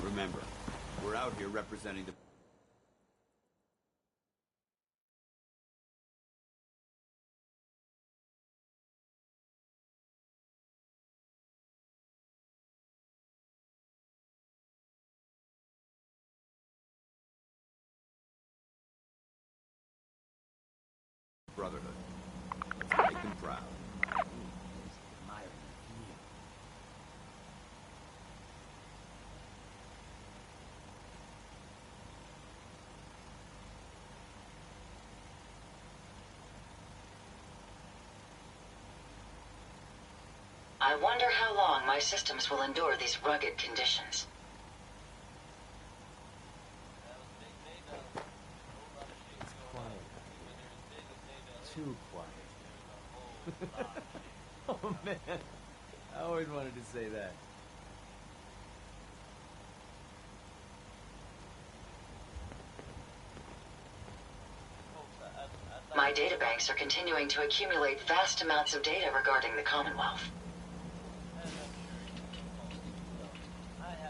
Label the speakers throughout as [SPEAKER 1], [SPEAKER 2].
[SPEAKER 1] Remember, we're out here representing the... Brotherhood. Let's make them proud.
[SPEAKER 2] I wonder how long my systems will endure these rugged conditions.
[SPEAKER 3] It's quiet. Too quiet. Oh man, I always wanted to say that.
[SPEAKER 2] My databanks are continuing to accumulate vast amounts of data regarding the Commonwealth.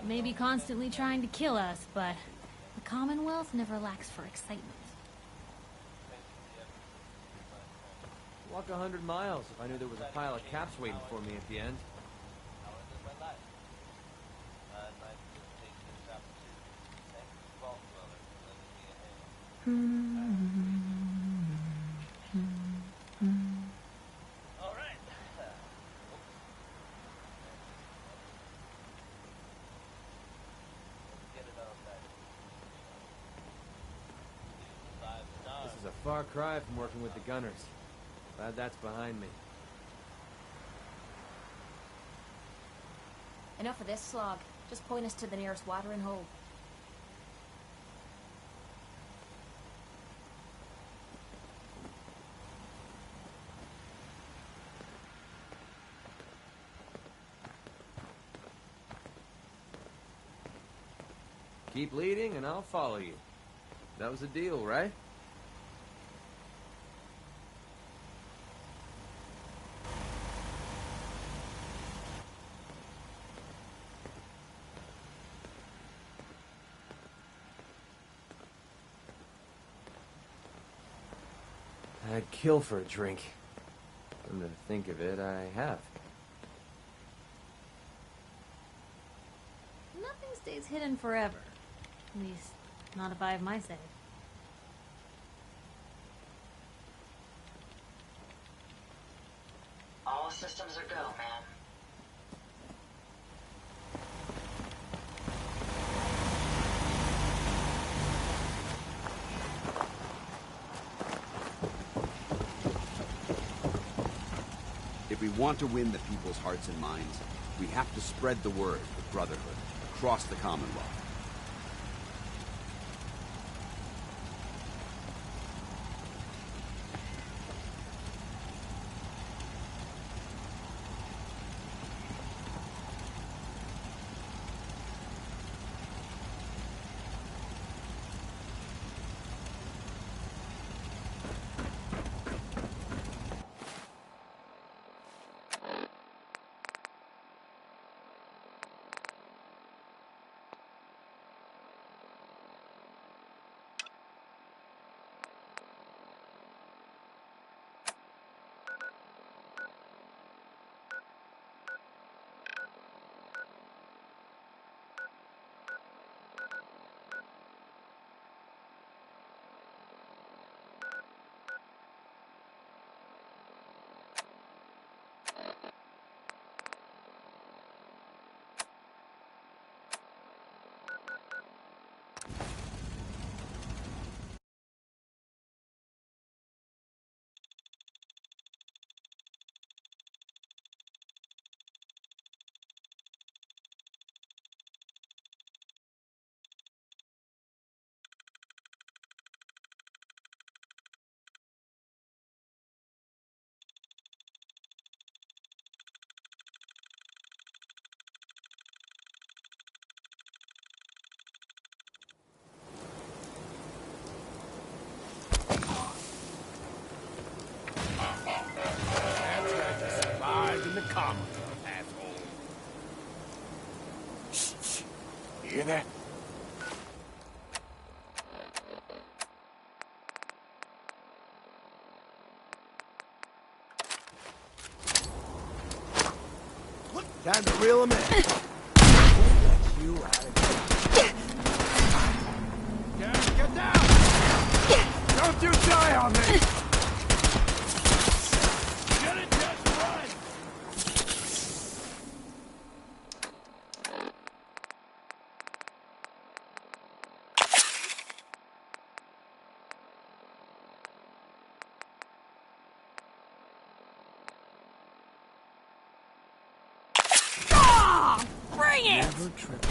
[SPEAKER 4] Maybe constantly trying to kill us, but the Commonwealth never lacks for excitement.
[SPEAKER 3] Walk 100 miles if I knew there was a pile of caps waiting for me at the end. This is a far cry from working with the gunners. Glad that's behind me.
[SPEAKER 5] Enough of this slog. Just point us to the nearest watering hole.
[SPEAKER 3] Keep leading and I'll follow you. That was a deal, right? I'd kill for a drink. Come to think of it, I have.
[SPEAKER 4] Nothing stays hidden forever. At least, not if I have my say.
[SPEAKER 2] All systems are go, man.
[SPEAKER 1] If we want to win the people's hearts and minds, we have to spread the word of Brotherhood across the Commonwealth.
[SPEAKER 6] hear that?
[SPEAKER 1] Time to reel him in.
[SPEAKER 6] Get you out of here.
[SPEAKER 1] Get down! Don't you die on me!
[SPEAKER 6] Get it, just run!
[SPEAKER 4] Bring it!
[SPEAKER 6] Never trip.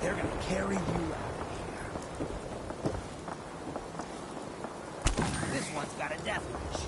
[SPEAKER 1] They're gonna carry you out of here. This one's got a death wish.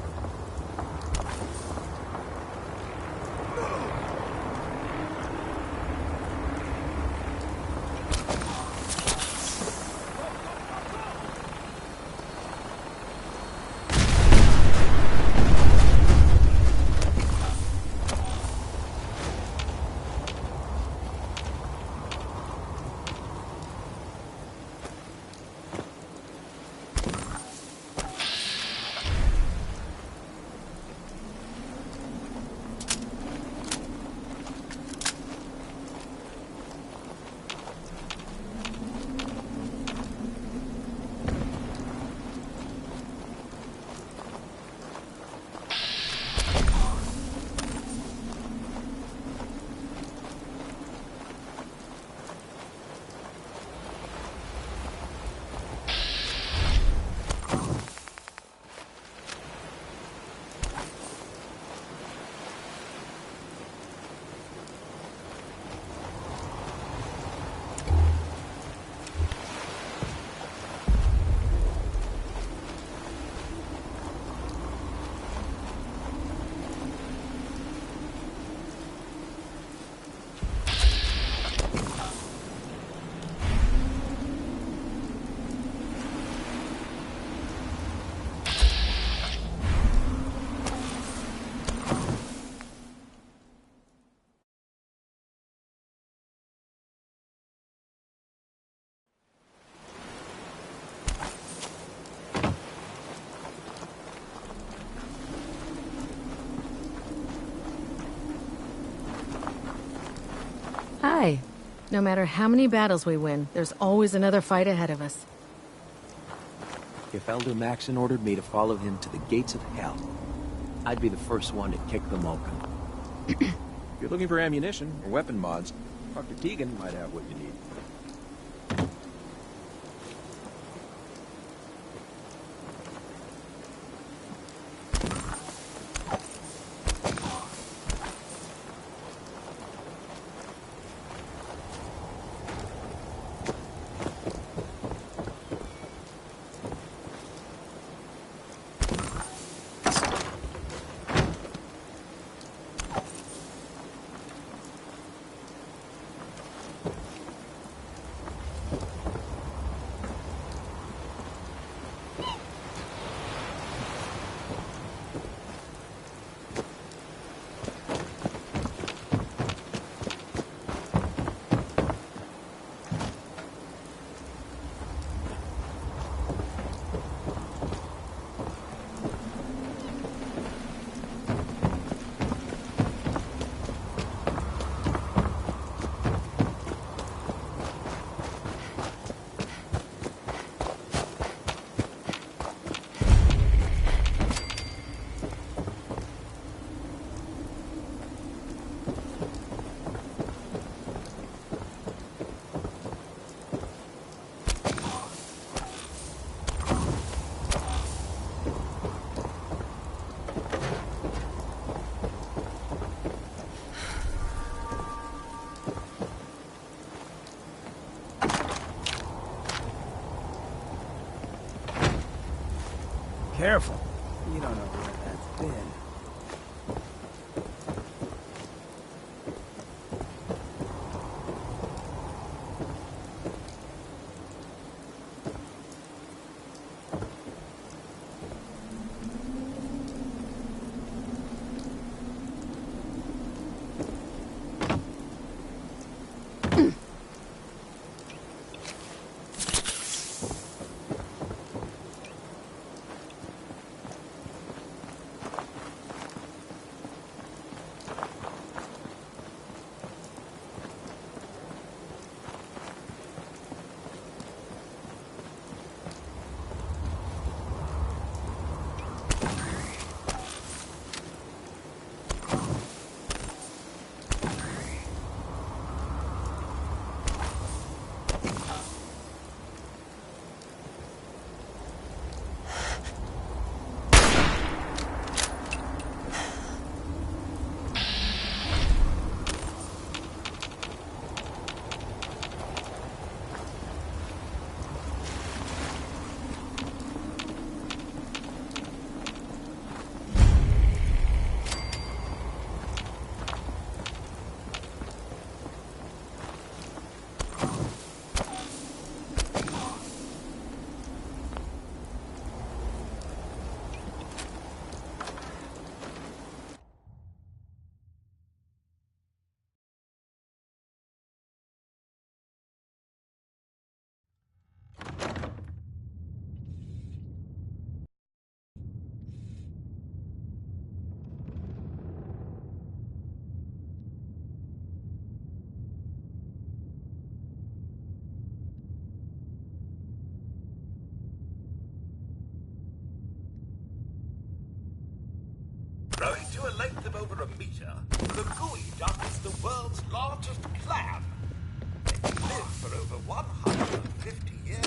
[SPEAKER 7] Hi. No matter how many battles we win, there's always another fight ahead of us.
[SPEAKER 8] If Elder Maxon ordered me to follow him to the gates of hell, I'd be the first one to kick them open.
[SPEAKER 9] If you're looking for ammunition or weapon mods, Dr. Tegan might have what you need.
[SPEAKER 6] Careful. You don't know where that's been.
[SPEAKER 10] Growing to a length of over a meter, the gooey duck is the world's largest clam. They can live for over 150 years.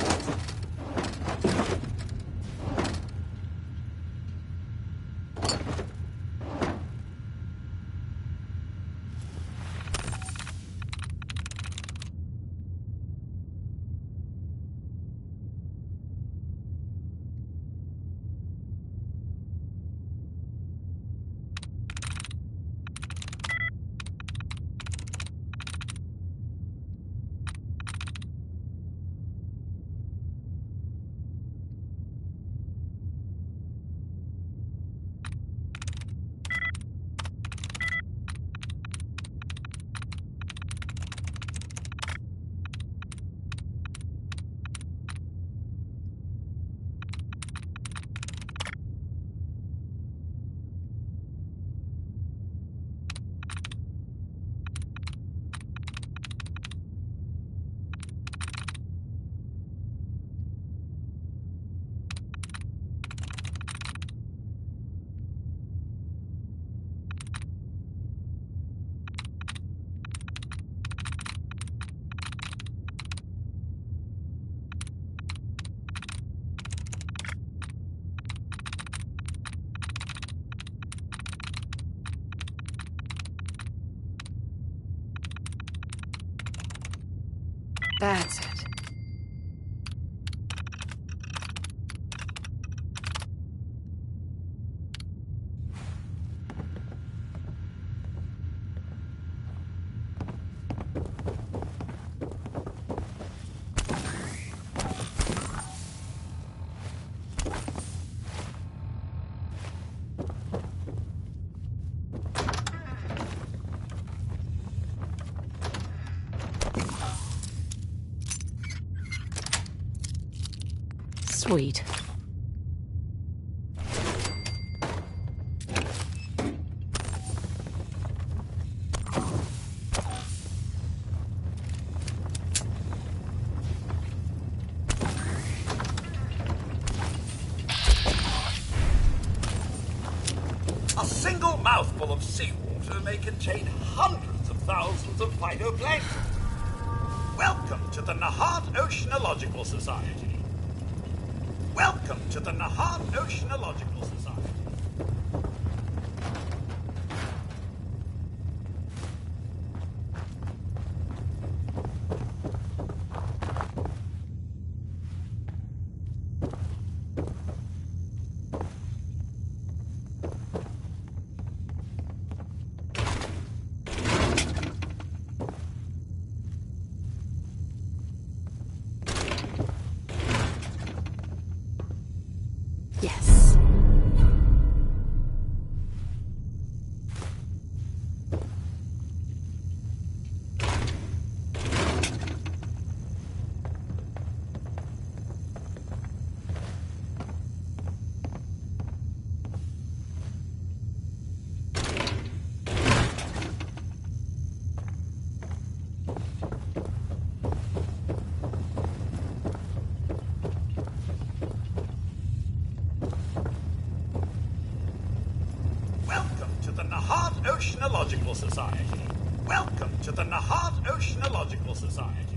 [SPEAKER 2] That's it.
[SPEAKER 7] Sweet.
[SPEAKER 10] A single mouthful of seawater may contain hundreds of thousands of phytoplankton. Welcome to the Nahant Oceanological Society. Welcome to the Nahant Oceanological Society. Welcome to the Nahad Oceanological Society. Welcome to the Nahad Oceanological Society.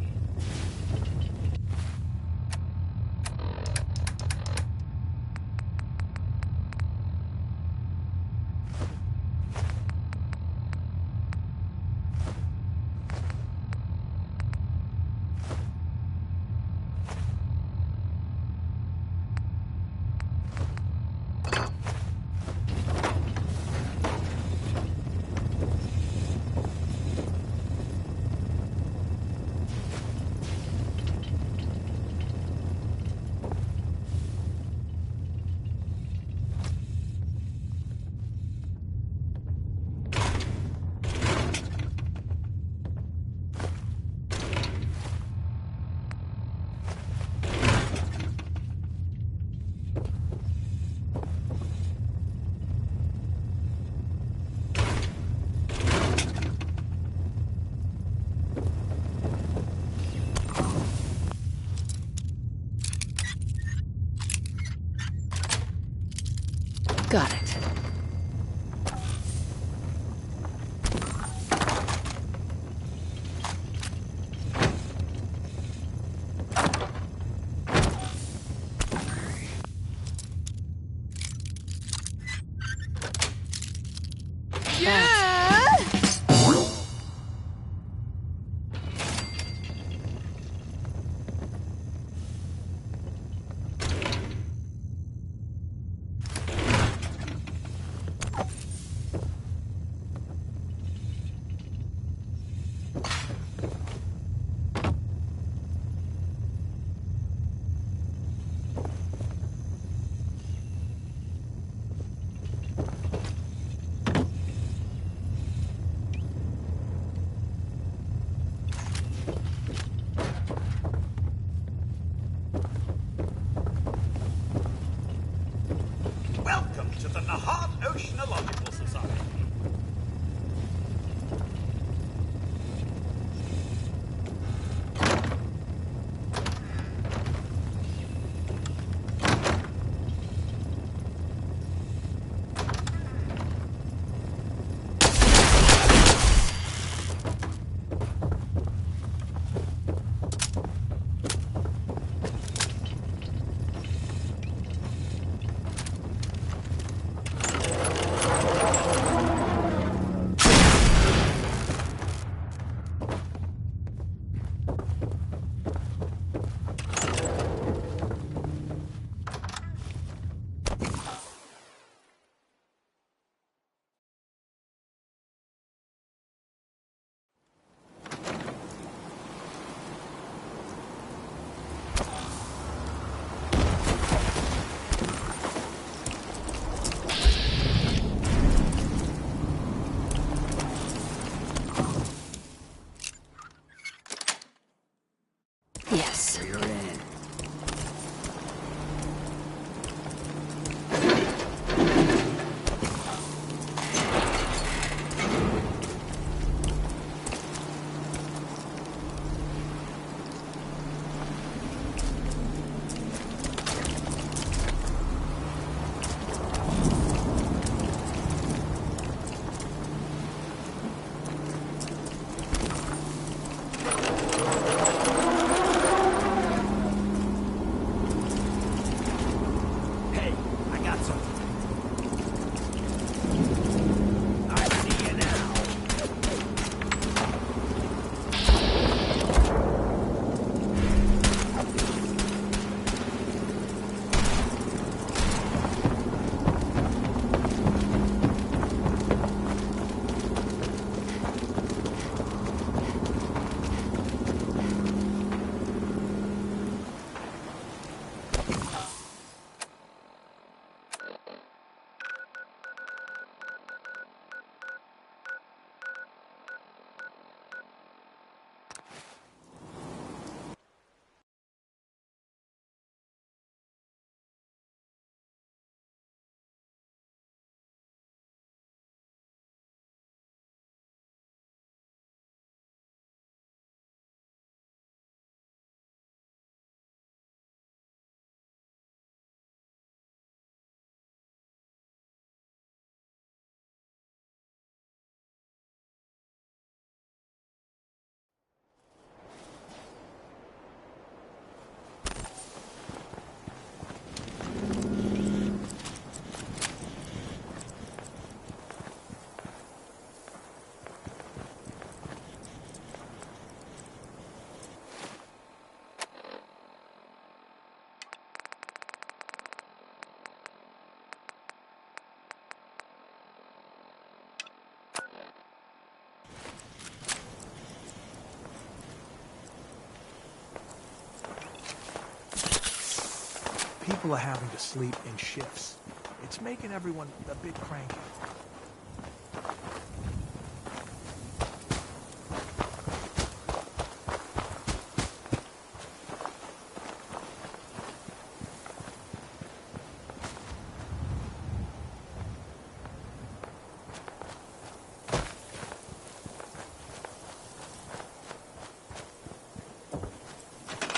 [SPEAKER 6] People are having to sleep in shifts. It's making everyone a bit cranky.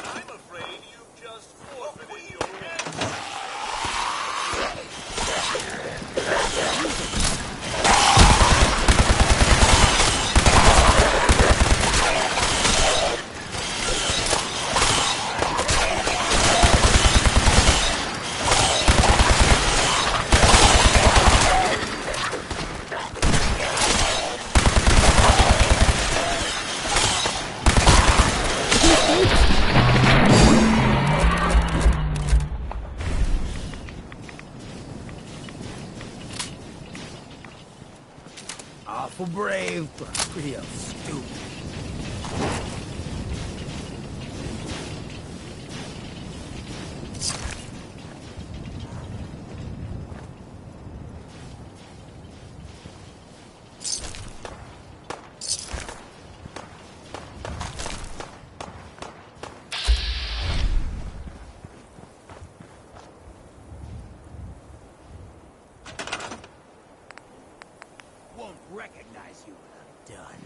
[SPEAKER 10] I'm afraid you've just forfeited your answer.
[SPEAKER 6] Awful brave, but real stupid. Won't recognize you when I'm done.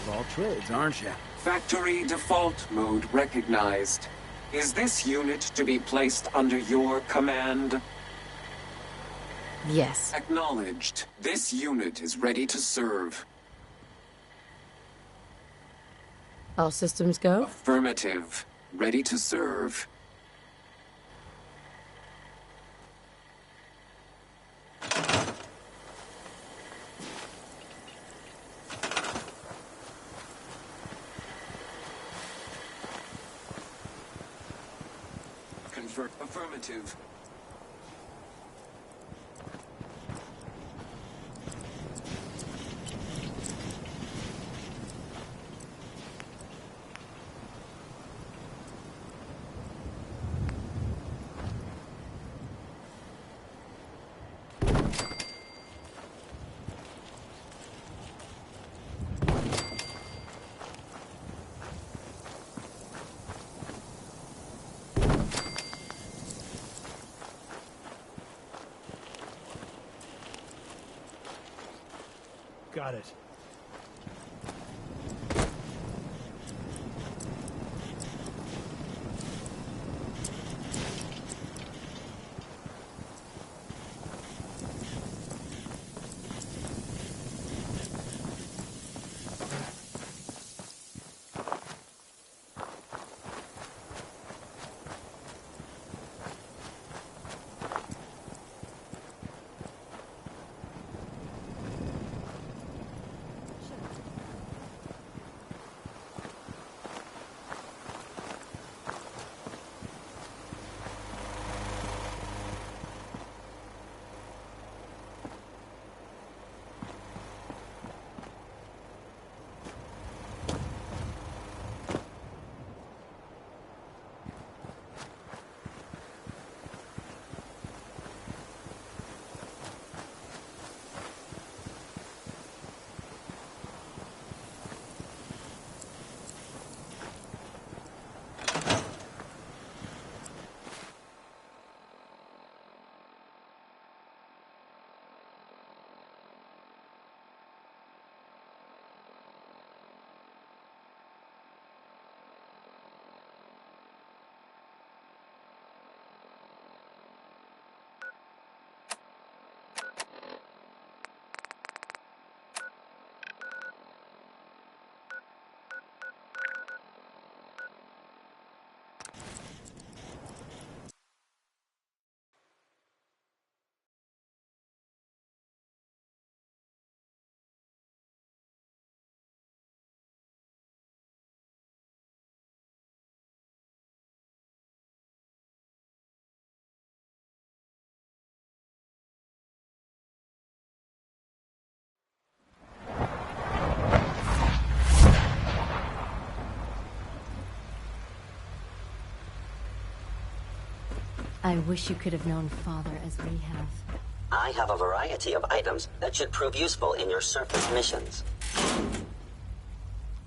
[SPEAKER 1] of all trades, aren't you?
[SPEAKER 11] Factory default mode recognized. Is this unit to be placed under your command?
[SPEAKER 7] Yes.
[SPEAKER 11] Acknowledged. This unit is ready to serve.
[SPEAKER 7] All systems go?
[SPEAKER 11] Affirmative. Ready to serve. Confirm. Affirmative.
[SPEAKER 6] Got it.
[SPEAKER 12] I wish you could have known Father as we have.
[SPEAKER 13] I have a variety of items that should prove useful in your surface missions.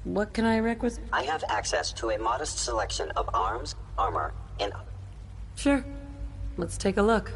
[SPEAKER 12] What can I requisition?
[SPEAKER 13] I have access to a modest selection of arms, armor, and...
[SPEAKER 12] Sure. Let's take a look.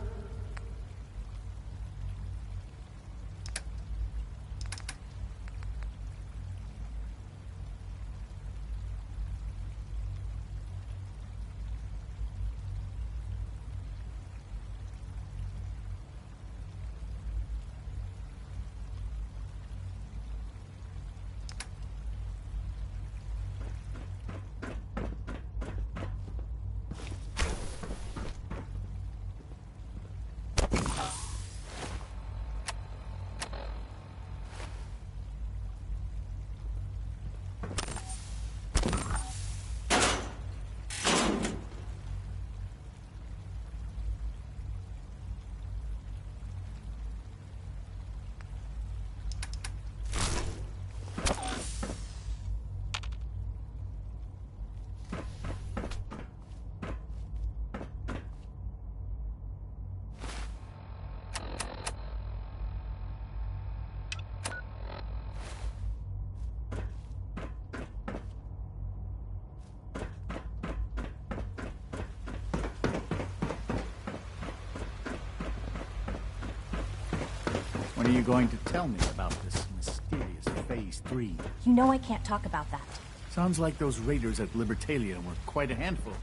[SPEAKER 14] When are you going to tell me about this mysterious Phase 3.
[SPEAKER 5] You know I can't talk about that.
[SPEAKER 14] Sounds like those raiders at Libertalia were quite a handful.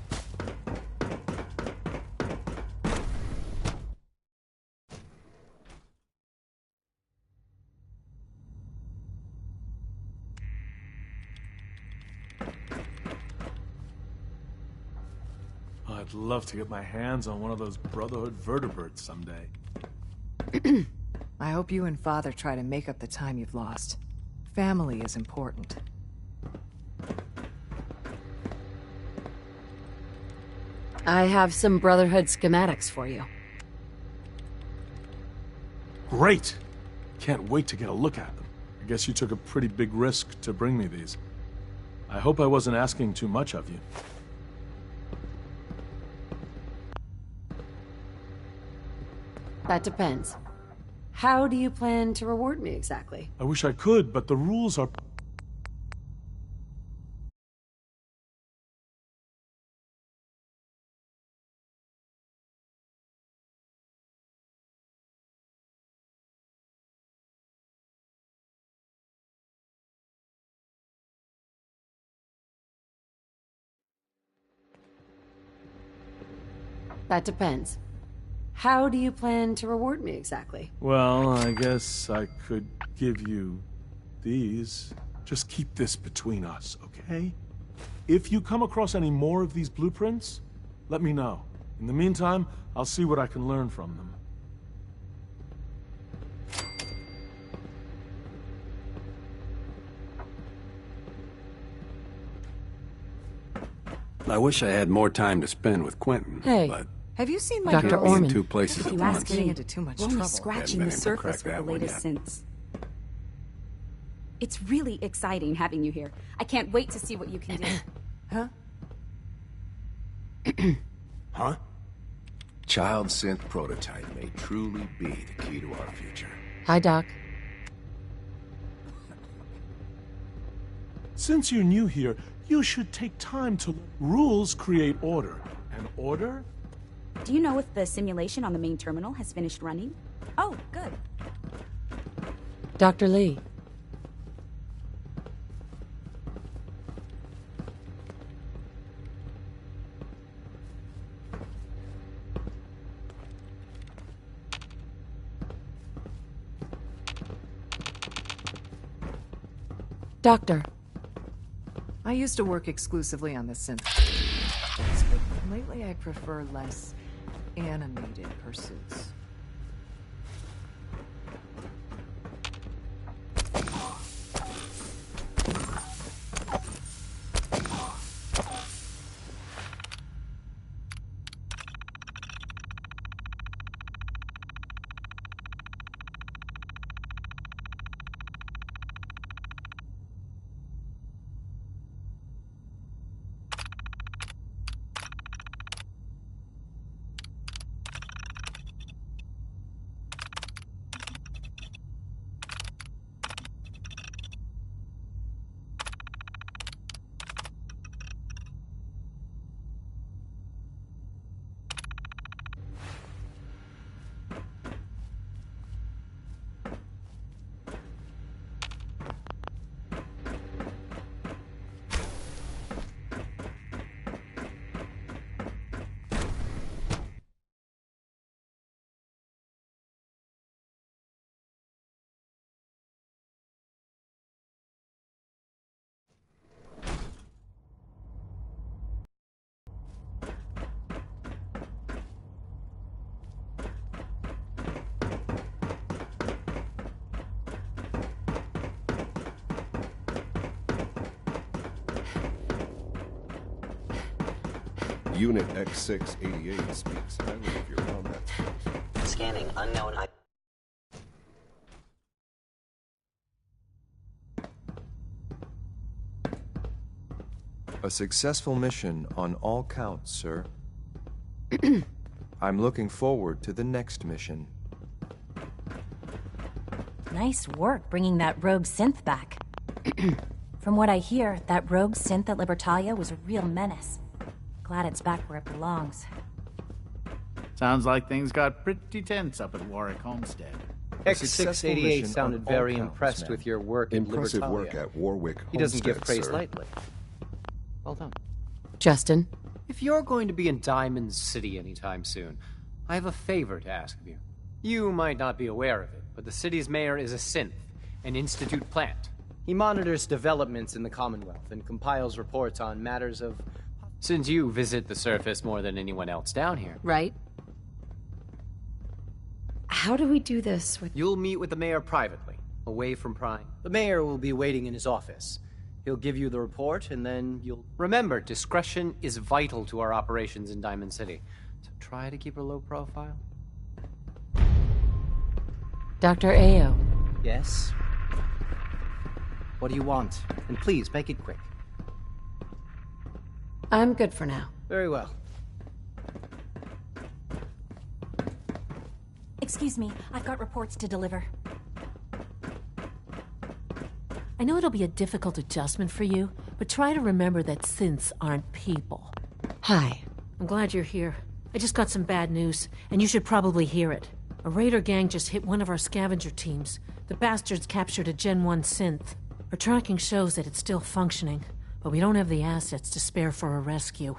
[SPEAKER 15] I'd love to get my hands on one of those Brotherhood vertebrates someday.
[SPEAKER 16] I hope you and Father try to make up the time you've lost. Family is important.
[SPEAKER 7] I have some Brotherhood schematics for you.
[SPEAKER 15] Great! Can't wait to get a look at them. I guess you took a pretty big risk to bring me these. I hope I wasn't asking too much of you.
[SPEAKER 12] That depends. How do you plan to reward me exactly?
[SPEAKER 15] I wish I could, but the rules are...
[SPEAKER 12] That depends. How do you plan to reward me exactly?
[SPEAKER 15] Well, I guess I could give you these. Just keep this between us, okay? If you come across any more of these blueprints, let me know. In the meantime, I'll see what I can learn from them.
[SPEAKER 17] I wish I had more time to spend with Quentin,
[SPEAKER 12] Hey.
[SPEAKER 17] but
[SPEAKER 16] Have you seen my
[SPEAKER 17] Dr.
[SPEAKER 16] girls?
[SPEAKER 17] Orman. Two places
[SPEAKER 16] If
[SPEAKER 17] at
[SPEAKER 16] you ask
[SPEAKER 17] once.
[SPEAKER 16] getting into too much
[SPEAKER 18] We're only
[SPEAKER 16] trouble.
[SPEAKER 18] scratching
[SPEAKER 17] Haven't
[SPEAKER 18] the
[SPEAKER 17] been able to crack
[SPEAKER 18] surface with the
[SPEAKER 17] that one
[SPEAKER 18] latest
[SPEAKER 17] yet.
[SPEAKER 18] synths. It's really exciting having you here. I can't wait to see what you can do.
[SPEAKER 16] Huh?
[SPEAKER 17] Huh? Child synth prototype may truly be the key to our future.
[SPEAKER 7] Hi, Doc.
[SPEAKER 15] Since you're new here, you should take time to... Rules create order, and order...
[SPEAKER 18] Do you know if the simulation on the main terminal has finished running? Oh, good.
[SPEAKER 7] Dr. Lee. Doctor.
[SPEAKER 16] I used to work exclusively on the synth, but lately I prefer less animated pursuits.
[SPEAKER 19] Unit X688 speaks highly of your combat skills.
[SPEAKER 13] Scanning unknown I...
[SPEAKER 20] A successful mission on all counts, sir. I'm looking forward to the next mission.
[SPEAKER 5] Nice work bringing that rogue synth back. From what I hear, that rogue synth at Libertalia was a real menace. Glad it's back where it belongs.
[SPEAKER 14] Sounds like things got pretty tense up at Warwick Homestead.
[SPEAKER 8] X688 sounded very impressed with your work in
[SPEAKER 17] Impressive
[SPEAKER 8] Libertalia.
[SPEAKER 17] work at Warwick
[SPEAKER 8] He doesn't give
[SPEAKER 17] Homestead,
[SPEAKER 8] praise
[SPEAKER 17] sir.
[SPEAKER 8] lightly. Well done.
[SPEAKER 7] Justin?
[SPEAKER 21] If you're going to be in Diamond City anytime soon, I have a favor to ask of you. You might not be aware of it, but the city's mayor is a synth, an institute plant.
[SPEAKER 8] He monitors developments in the Commonwealth and compiles reports on matters of...
[SPEAKER 21] Since you visit the surface more than anyone else down here.
[SPEAKER 7] Right. How do we do this with...
[SPEAKER 21] You'll meet with the mayor privately, away from prying.
[SPEAKER 8] The mayor will be waiting in his office. He'll give you the report, and then you'll...
[SPEAKER 21] Remember, discretion is vital to our operations in Diamond City, so try to keep a low profile.
[SPEAKER 7] Dr. Ayo.
[SPEAKER 8] Yes? What do you want? And please, make it quick.
[SPEAKER 7] I'm good for now.
[SPEAKER 8] Very well.
[SPEAKER 5] Excuse me, I've got reports to deliver.
[SPEAKER 22] I know it'll be a difficult adjustment for you, but try to remember that synths aren't people.
[SPEAKER 7] Hi.
[SPEAKER 22] I'm glad you're here. I just got some bad news, and you should probably hear it. A raider gang just hit one of our scavenger teams. The bastards captured a Gen 1 synth. Our tracking shows that it's still functioning, but we don't have the assets to spare for a rescue.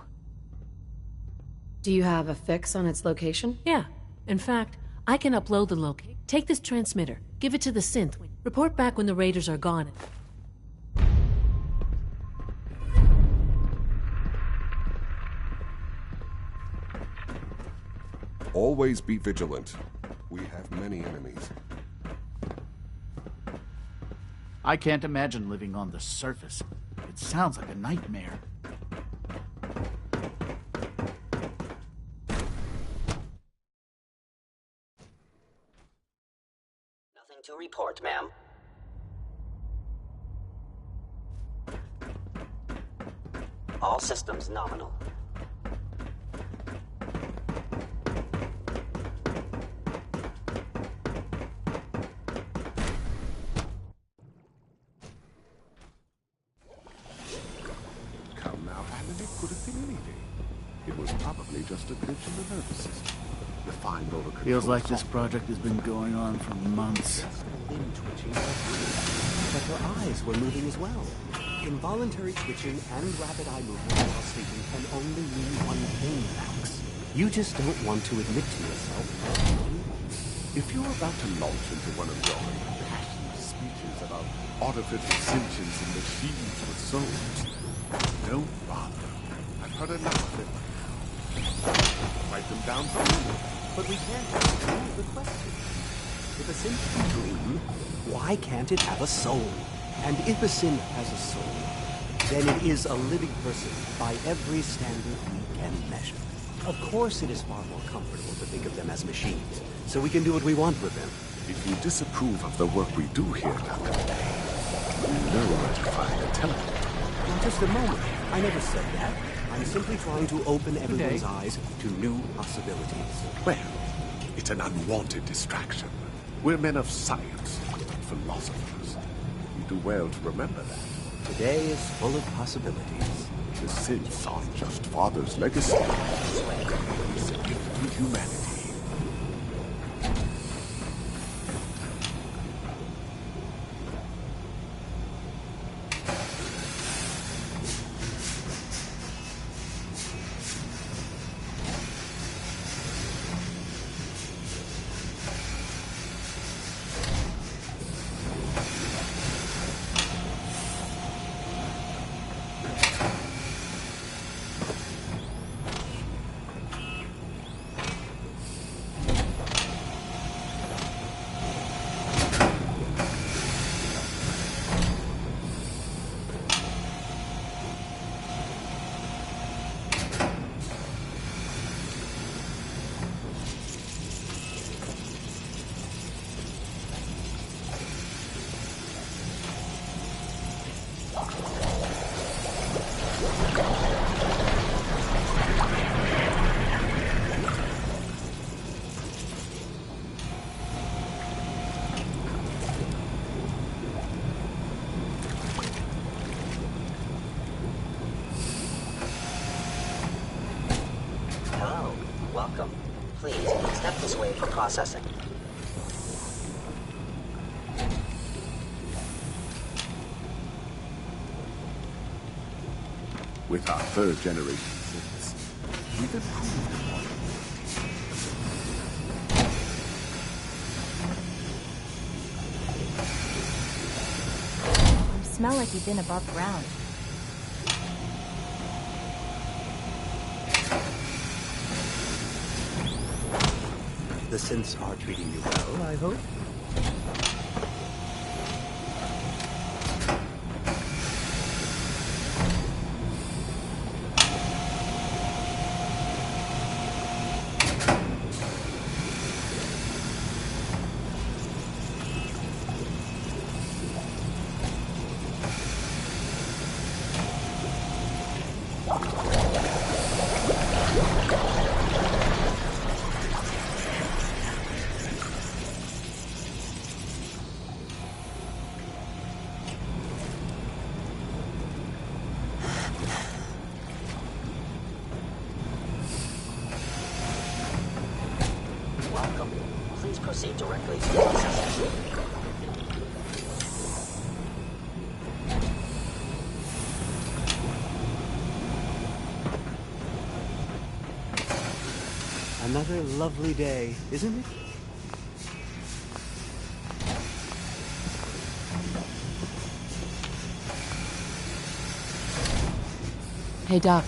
[SPEAKER 7] Do you have a fix on its location?
[SPEAKER 22] Yeah. In fact, I can upload the location. Take this transmitter, give it to the synth, report back when the raiders are gone.
[SPEAKER 17] Always be vigilant. We have many enemies.
[SPEAKER 14] I can't imagine living on the surface. It sounds like a nightmare.
[SPEAKER 13] Nothing to report, ma'am. All systems nominal.
[SPEAKER 17] Come now, Alan, it could have been anything. It was probably just a glitch in the nervous system. Refined over control.
[SPEAKER 14] Feels like this project has been going on for months.
[SPEAKER 23] Limb twitching, but her eyes were moving as well. Involuntary twitching and rapid eye movement while sleeping can only mean one thing, Max. You just don't want to admit to yourself.
[SPEAKER 17] If you're about to launch into one of your passionate speeches about artificial sentience and machines with souls, don't bother. I've heard enough of it now. Write them down for me.
[SPEAKER 23] But we can't answer the question. If a synth can dream, why can't it have a soul? And if a synth has a soul, then it is a living person by every standard we can measure. Of course it is far more comfortable to think of them as machines, so we can do what we want with them.
[SPEAKER 17] If you disapprove of the work we do here, Dr. Day, you know where to find a teleport.
[SPEAKER 23] Now, just a moment. I never said that. I'm simply trying to open everyone's eyes to new possibilities.
[SPEAKER 17] Well, it's an unwanted distraction. We're men of science, not philosophers. You do well to remember that.
[SPEAKER 23] Today is full of possibilities.
[SPEAKER 17] The synths aren't just Father's legacy. It's a gift to humanity.
[SPEAKER 13] Welcome. Please, step this way for processing.
[SPEAKER 17] With our third generation synths, we've improved upon it.
[SPEAKER 5] You smell like you've been above ground.
[SPEAKER 23] The synths are treating you well, I hope?
[SPEAKER 13] Welcome. Please proceed directly to processing.
[SPEAKER 23] Another lovely day, isn't it?
[SPEAKER 22] Hey, Doc.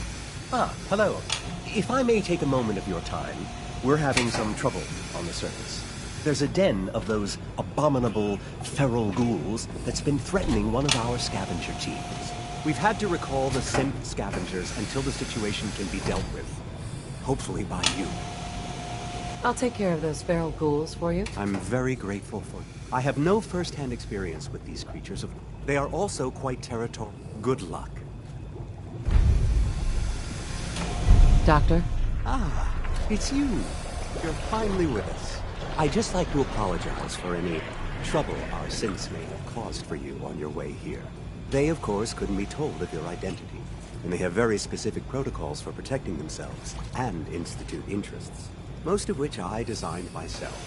[SPEAKER 23] Ah, hello. If I may take a moment of your time, we're having some trouble on the surface. There's a den of those abominable feral ghouls that's been threatening one of our scavenger teams. We've had to recall the synth scavengers until the situation can be dealt with. Hopefully by you.
[SPEAKER 12] I'll take care of those feral ghouls for you.
[SPEAKER 23] I'm very grateful for you. I have no first-hand experience with these creatures. They are also quite territorial. Good luck.
[SPEAKER 12] Doctor?
[SPEAKER 23] Ah, it's you. You're finally with us. I'd just like to apologize for any trouble our synths may have caused for you on your way here. They, of course, couldn't be told of your identity, and they have very specific protocols for protecting themselves and Institute interests, most of which I designed myself.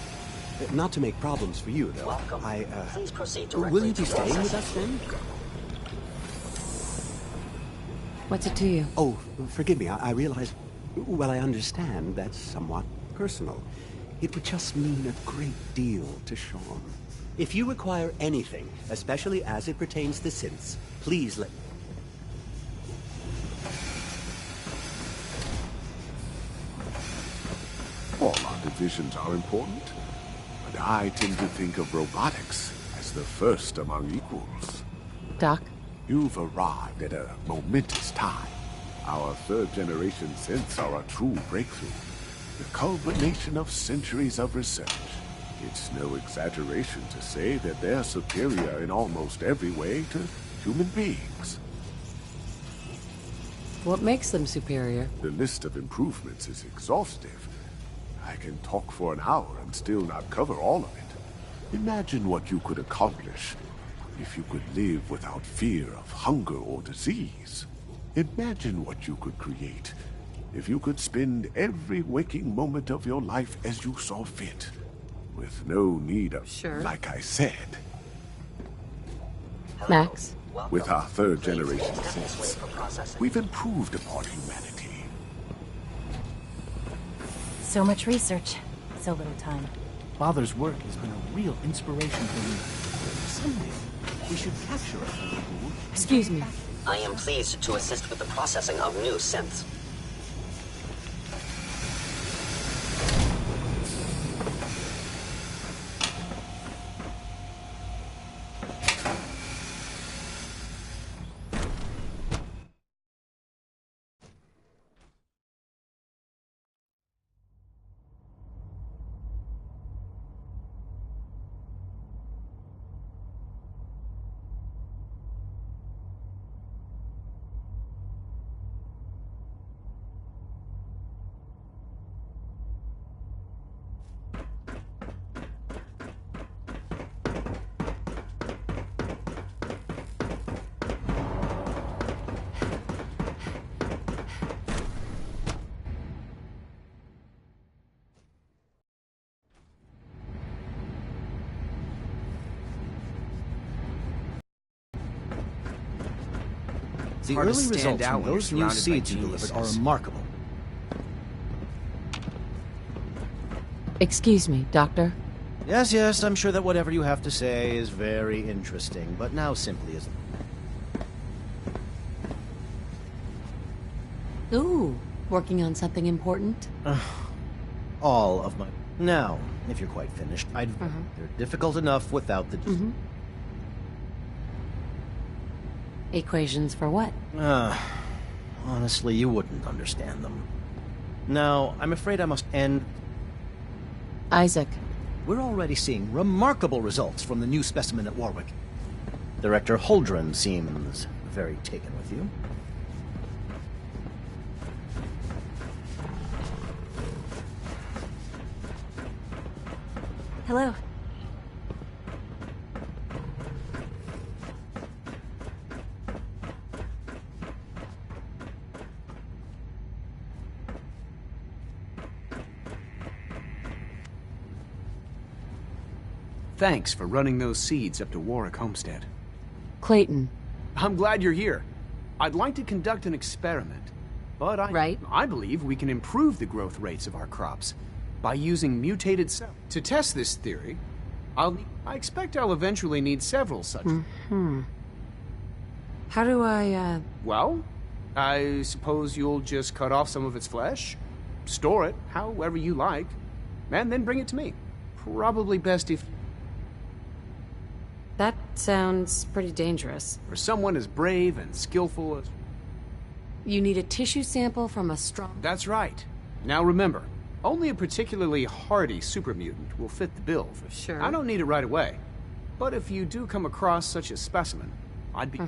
[SPEAKER 23] Not to make problems for you, though.
[SPEAKER 13] Welcome. Please proceed directly
[SPEAKER 23] Will you
[SPEAKER 13] to
[SPEAKER 23] be staying with us
[SPEAKER 13] processing.
[SPEAKER 23] then?
[SPEAKER 12] What's it to you?
[SPEAKER 23] Oh, forgive me. I realize... Well, I understand that's somewhat personal. It would just mean a great deal to Sean. If you require anything, especially as it pertains to synths, please let...
[SPEAKER 17] All our divisions are important, but I tend to think of robotics as the first among equals.
[SPEAKER 12] Doc?
[SPEAKER 17] You've arrived at a momentous time. Our third-generation synths are a true breakthrough, the culmination of centuries of research. It's no exaggeration to say that they're superior in almost every way to human beings.
[SPEAKER 12] What makes them superior?
[SPEAKER 17] The list of improvements is exhaustive. I can talk for an hour and still not cover all of it. Imagine what you could accomplish if you could live without fear of hunger or disease. Imagine what you could create if you could spend every waking moment of your life as you saw fit, with no need of, like I said.
[SPEAKER 12] Max?
[SPEAKER 17] With our third generation synths, we've improved upon humanity.
[SPEAKER 5] So much research, so little time.
[SPEAKER 14] Father's work has been a real inspiration for me. Someday, we should capture a feral ghoul.
[SPEAKER 12] Excuse me.
[SPEAKER 13] I am pleased to assist with the processing of new synths.
[SPEAKER 3] The
[SPEAKER 1] hard to
[SPEAKER 3] early
[SPEAKER 1] stand
[SPEAKER 3] results
[SPEAKER 1] out
[SPEAKER 3] from
[SPEAKER 1] when you're
[SPEAKER 3] those new
[SPEAKER 1] surrounded by
[SPEAKER 3] seeds you delivered are
[SPEAKER 1] geniuses.
[SPEAKER 3] remarkable.
[SPEAKER 12] Excuse me, Doctor?
[SPEAKER 3] Yes, yes, I'm sure that whatever you have to say is very interesting, but now simply isn't.
[SPEAKER 12] Ooh, working on something important?
[SPEAKER 3] All of my... Now, if you're quite finished, they're difficult enough without the...
[SPEAKER 12] Equations for what?
[SPEAKER 3] Honestly, you wouldn't understand them. Now, I'm afraid I must end...
[SPEAKER 12] Isaac.
[SPEAKER 3] We're already seeing remarkable results from the new specimen at Warwick. Director Holdren seems very taken with you.
[SPEAKER 5] Hello.
[SPEAKER 1] Thanks for running those seeds up to Warwick Homestead.
[SPEAKER 12] Clayton.
[SPEAKER 1] I'm glad you're here. I'd like to conduct an experiment, but I believe we can improve the growth rates of our crops by using mutated cells. To test this theory, I expect I'll eventually need several such.
[SPEAKER 12] How do I,
[SPEAKER 1] Well, I suppose you'll just cut off some of its flesh, store it however you like, and then bring it to me. Probably best if...
[SPEAKER 12] That sounds pretty dangerous.
[SPEAKER 1] For someone as brave and skillful as...
[SPEAKER 12] You need a tissue sample from a strong...
[SPEAKER 1] That's right. Now remember, only a particularly hardy super mutant will fit the bill.
[SPEAKER 12] Sure.
[SPEAKER 1] I don't need it right away. But if you do come across such a specimen, I'd be...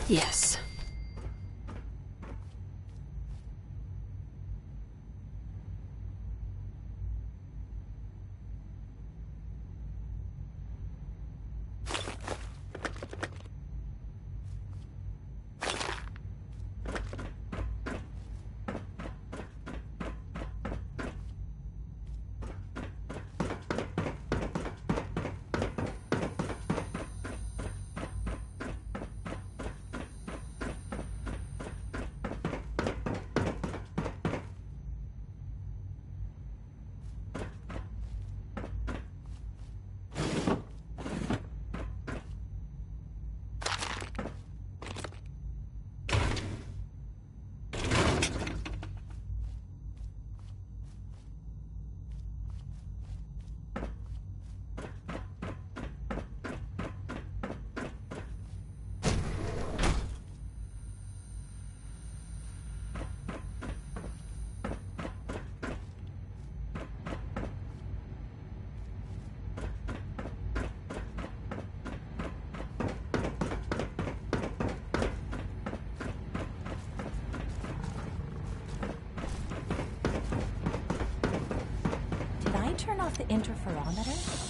[SPEAKER 22] Yes.
[SPEAKER 5] Turn off the interferometer?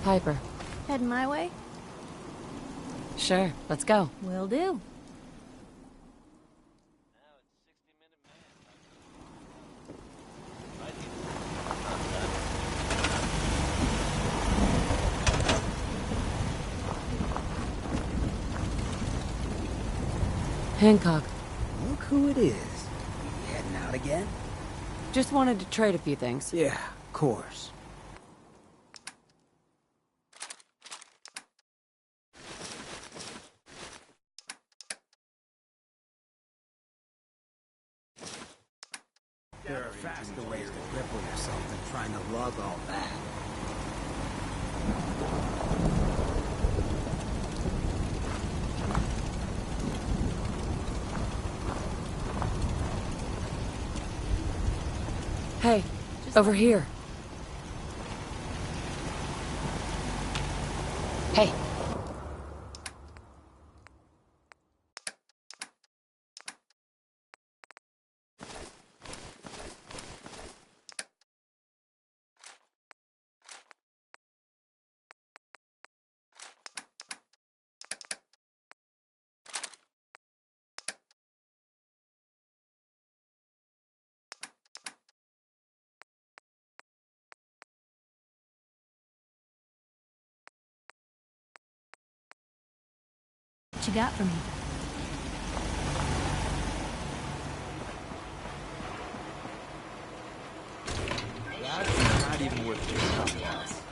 [SPEAKER 12] Piper.
[SPEAKER 2] Heading my way?
[SPEAKER 12] Sure, let's go.
[SPEAKER 2] Will do.
[SPEAKER 12] Hancock.
[SPEAKER 4] Look who it is. You heading out again?
[SPEAKER 12] Just wanted to trade a few things.
[SPEAKER 4] Yeah, of course. There are faster ways to cripple yourself than trying to lug all that.
[SPEAKER 12] Hey, over here. Hey.
[SPEAKER 2] What you got for me?
[SPEAKER 6] That's not even worth picking up, boss.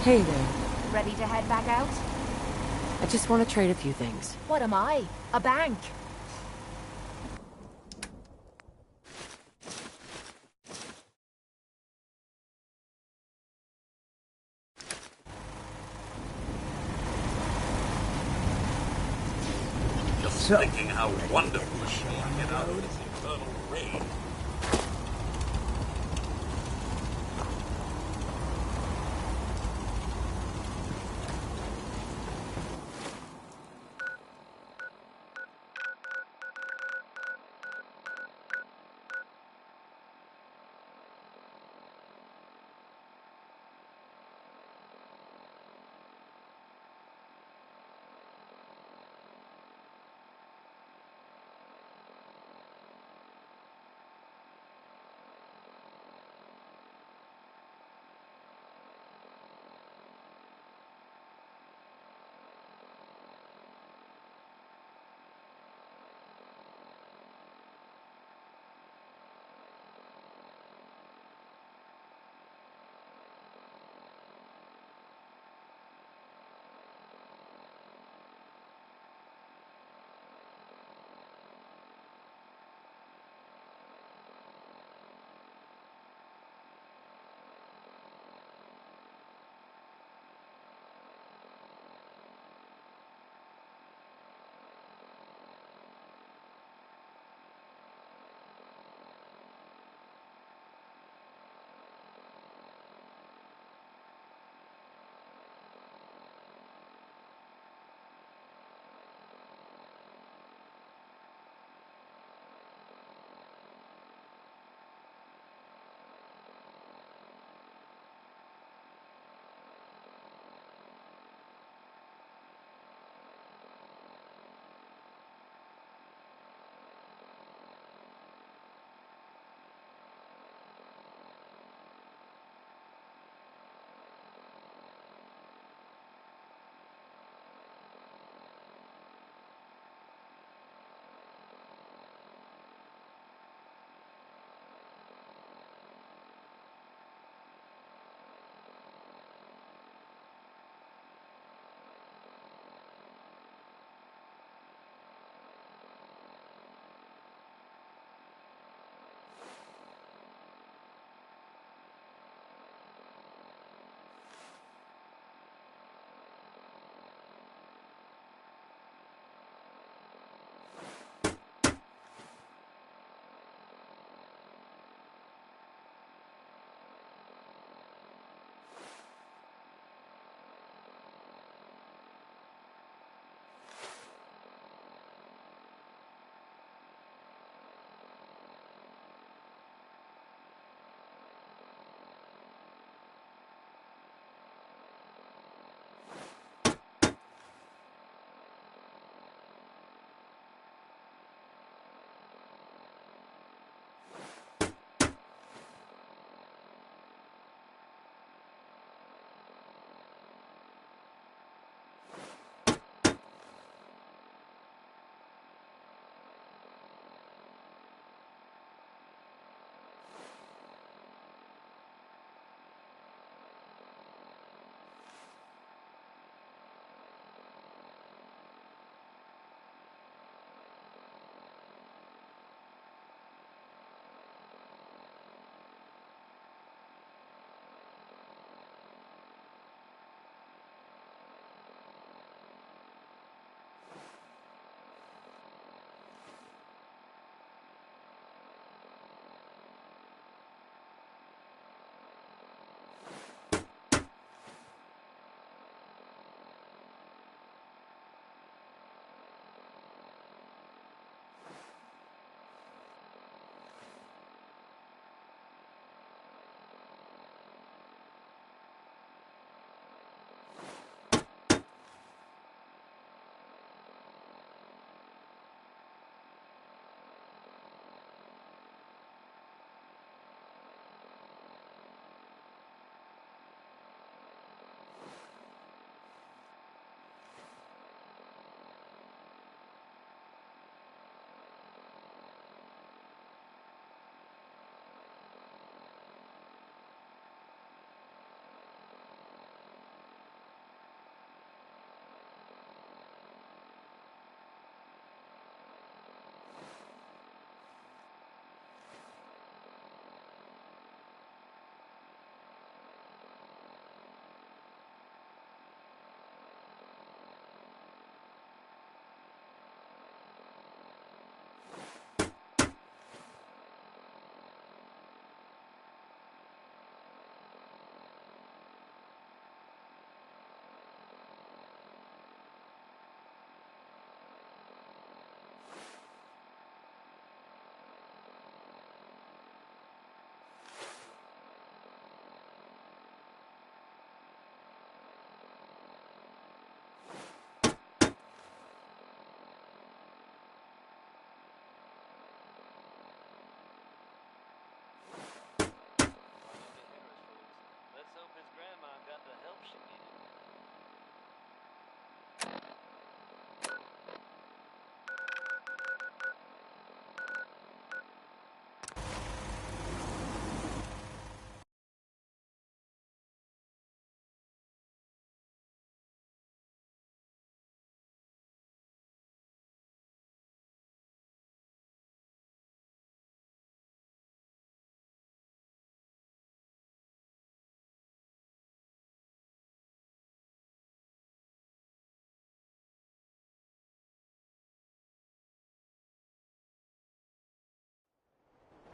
[SPEAKER 12] Hey there.
[SPEAKER 2] Ready to head back out?
[SPEAKER 12] I just want to trade a few things.
[SPEAKER 2] What am I? A bank?
[SPEAKER 9] Just thinking how wonderful it is to get out of this infernal rain.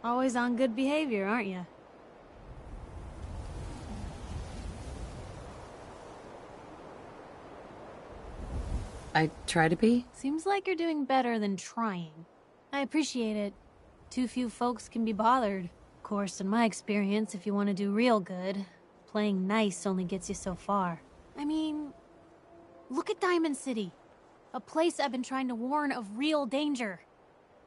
[SPEAKER 10] Always on good behavior, aren't you?
[SPEAKER 12] I try to be.
[SPEAKER 10] Seems like you're doing better than trying. I appreciate it. Too few folks can be bothered. Of course, in my experience, if you want to do real good, playing nice only gets you so far. I mean, look at Diamond City. A place I've been trying to warn of real danger.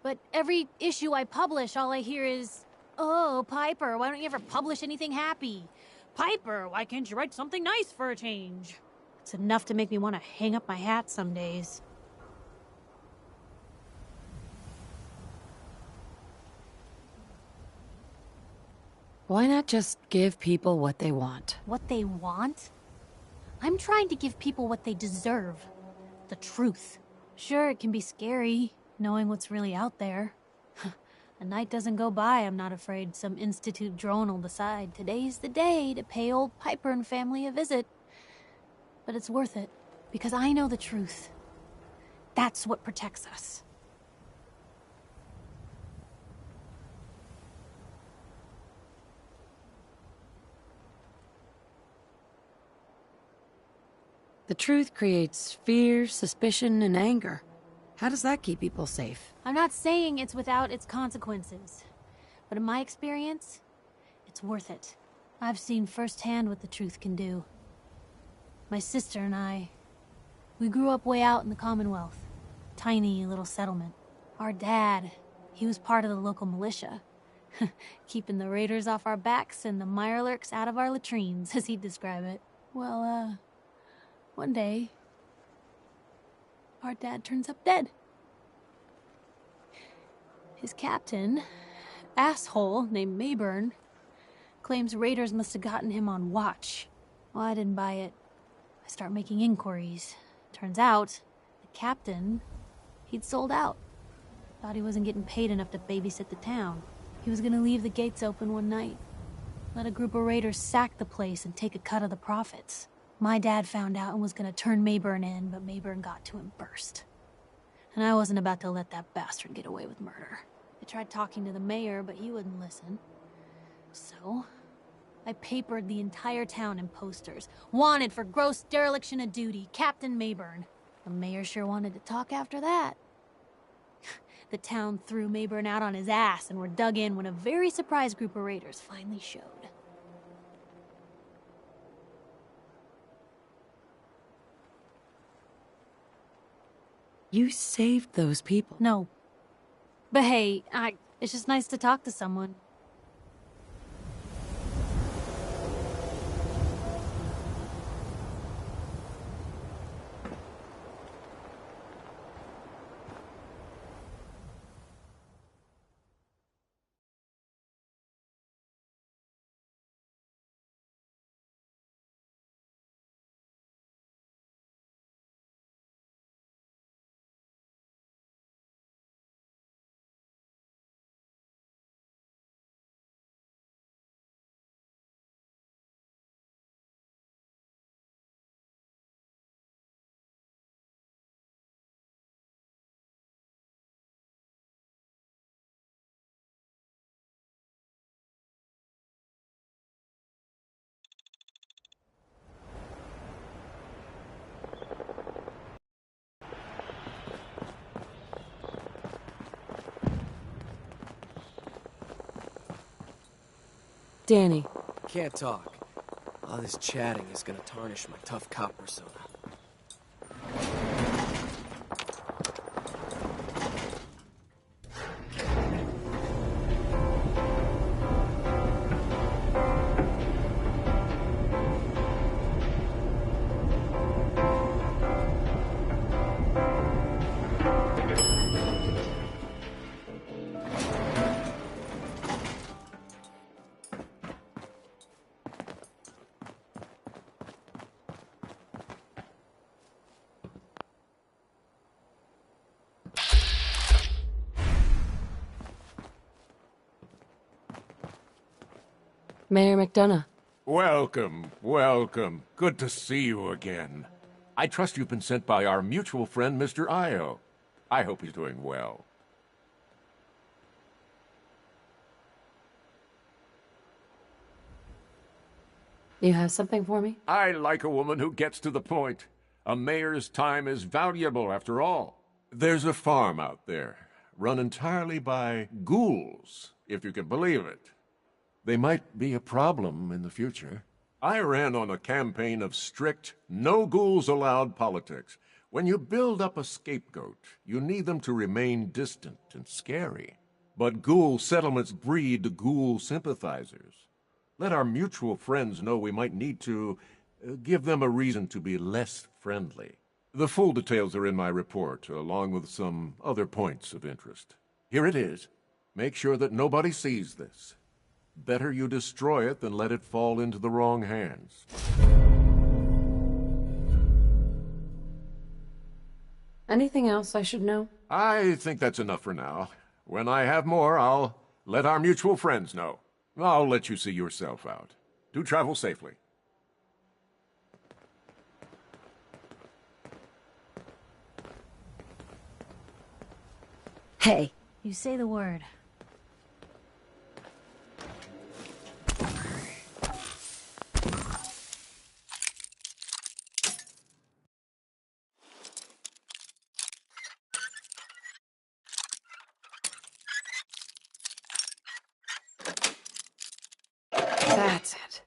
[SPEAKER 10] But every issue I publish, all I hear is, "Oh, Piper, why don't you ever publish anything happy? Piper, why can't you write something nice for a change?" It's enough to make me want to hang up my hat some days.
[SPEAKER 12] Why not just give people what they want?
[SPEAKER 10] What they want? I'm trying to give people what they deserve. The truth. Sure, it can be scary, knowing what's really out there. A night doesn't go by I'm not afraid some Institute drone will decide today's the day to pay old Piper and family a visit. But it's worth it, because I know the truth. That's what protects us.
[SPEAKER 12] The truth creates fear, suspicion, and anger. How does that keep people safe?
[SPEAKER 10] I'm not saying it's without its consequences, but in my experience, it's worth it. I've seen firsthand what the truth can do. My sister and I, we grew up way out in the Commonwealth. Tiny little settlement. Our dad, he was part of the local militia. Keeping the raiders off our backs and the mirelurks out of our latrines, as he'd describe it. Well, one day, our dad turns up dead. His captain, asshole named Mayburn, claims raiders must have gotten him on watch. Well, I didn't buy it. I start making inquiries. Turns out, the captain, he'd sold out. Thought he wasn't getting paid enough to babysit the town. He was gonna leave the gates open one night. Let a group of raiders sack the place and take a cut of the profits. My dad found out and was gonna turn Mayburn in, but Mayburn got to him first. And I wasn't about to let that bastard get away with murder. I tried talking to the mayor, but he wouldn't listen. So, I papered the entire town in posters. Wanted for gross dereliction of duty, Captain Mayburn. The mayor sure wanted to talk after that. The town threw Mayburn out on his ass and were dug in when a very surprised group of raiders finally showed.
[SPEAKER 12] You saved those people.
[SPEAKER 10] No. But hey, it's just nice to talk to someone.
[SPEAKER 12] Danny.
[SPEAKER 8] Can't talk. All this chatting is gonna tarnish my tough cop persona.
[SPEAKER 12] Mayor McDonough.
[SPEAKER 11] Welcome, welcome. Good to see you again. I trust you've been sent by our mutual friend, Mr. Io. I hope he's doing well.
[SPEAKER 12] You have something for me?
[SPEAKER 11] I like a woman who gets to the point. A mayor's time is valuable, after all. There's a farm out there, run entirely by ghouls, if you can believe it. They might be a problem in the future. I ran on a campaign of strict, no ghouls allowed politics. When you build up a scapegoat, you need them to remain distant and scary. But ghoul settlements breed ghoul sympathizers. Let our mutual friends know we might need to give them a reason to be less friendly. The full details are in my report, along with some other points of interest. Here it is. Make sure that nobody sees this. Better you destroy it than let it fall into the wrong hands.
[SPEAKER 12] Anything else I should know?
[SPEAKER 11] I think that's enough for now. When I have more, I'll let our mutual friends know. I'll let you see yourself out. Do travel safely.
[SPEAKER 5] Hey.
[SPEAKER 10] You say the word.
[SPEAKER 16] That's it.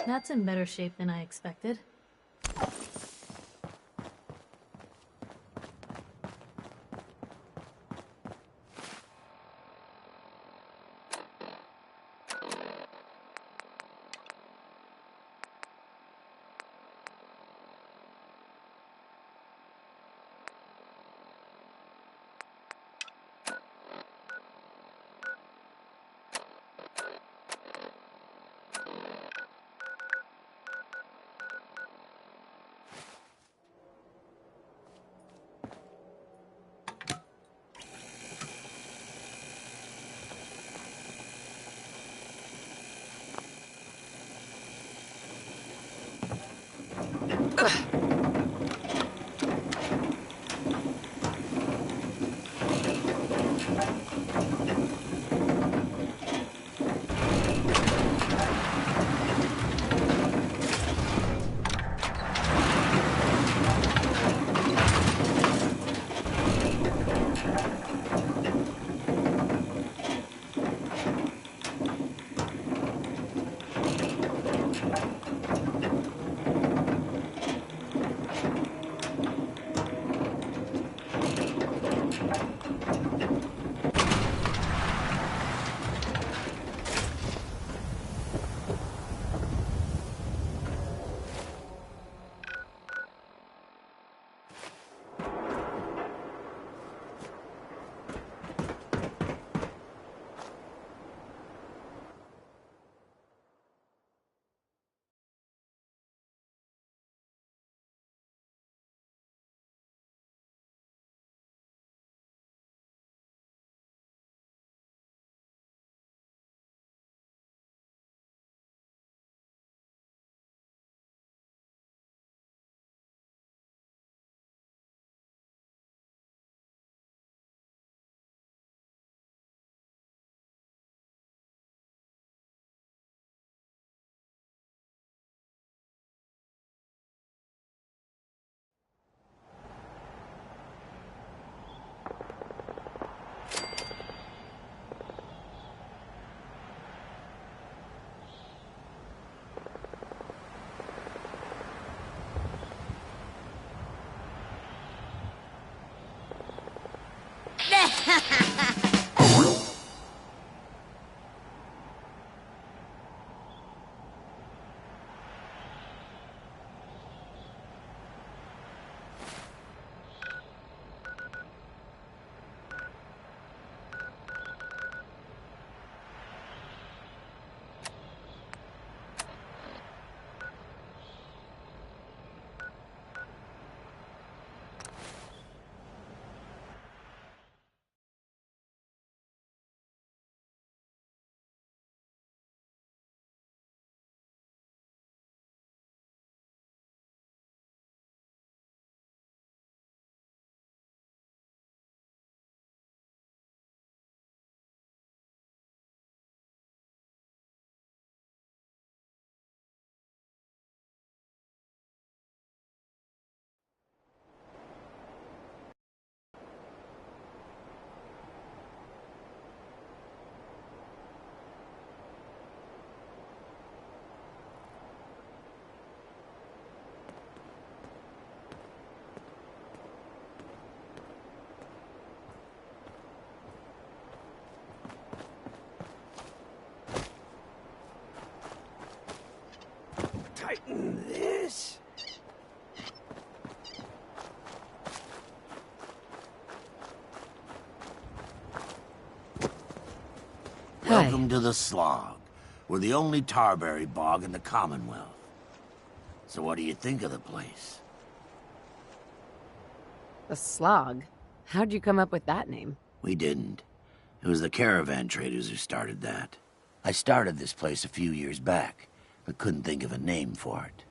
[SPEAKER 10] That's in better shape than I expected.
[SPEAKER 15] this.
[SPEAKER 18] Welcome to the Slog. We're the only tarberry bog in the Commonwealth. So what do you think of the place?
[SPEAKER 12] The Slog? How'd you come up with that name?
[SPEAKER 18] We didn't. It was the caravan traders who started that. I started this place a few years back, but couldn't think of a name for it.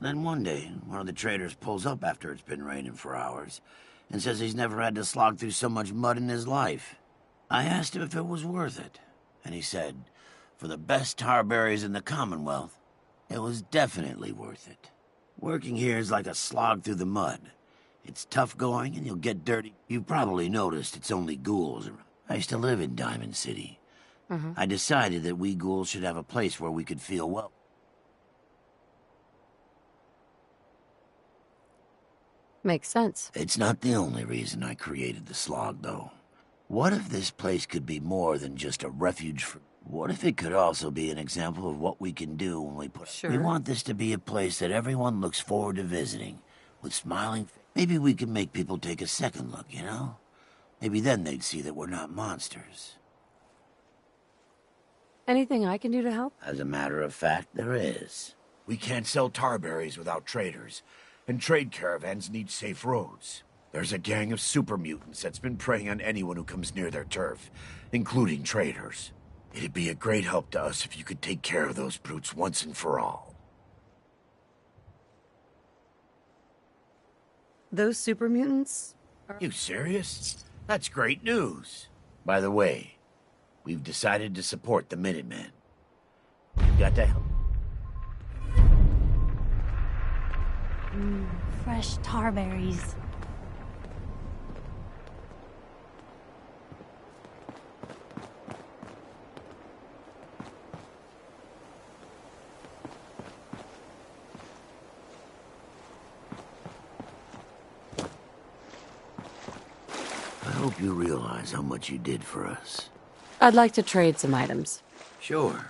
[SPEAKER 18] Then one day, one of the traders pulls up after it's been raining for hours and says he's never had to slog through so much mud in his life. I asked him if it was worth it, and he said, for the best tarberries in the Commonwealth, it was definitely worth it. Working here is like a slog through the mud. It's tough going and you'll get dirty. You've probably noticed it's only ghouls around. I used to live in Diamond City. I decided that we ghouls should have a place where we could feel well.
[SPEAKER 12] Makes sense.
[SPEAKER 18] It's not the only reason I created the Slog, though. What if this place could be more than just a refuge for... What if it could also be an example of what we can do when we put...
[SPEAKER 12] Sure.
[SPEAKER 18] We want this to be a place that everyone looks forward to visiting, with smiling... Maybe we can make people take a second look, you know? Maybe then they'd see that we're not monsters.
[SPEAKER 12] Anything I can do to help?
[SPEAKER 18] As a matter of fact, there is. We can't sell tarberries without traders, and trade caravans need safe roads. There's a gang of super mutants that's been preying on anyone who comes near their turf, including traders. It'd be a great help to us if you could take care of those brutes once and for all.
[SPEAKER 12] Those super mutants?
[SPEAKER 18] You serious? That's great news. By the way, we've decided to support the Minutemen. We've got to help.
[SPEAKER 10] Fresh tarberries.
[SPEAKER 18] I hope you realize how much you did for us.
[SPEAKER 12] I'd like to trade some items.
[SPEAKER 18] Sure.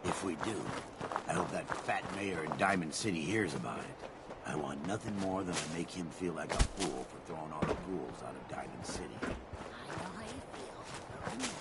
[SPEAKER 18] If we do, I hope that fat mayor in Diamond City hears about it. I want nothing more than to make him feel like a fool for throwing all the ghouls out of Diamond City.
[SPEAKER 19] I know how you feel, but remember...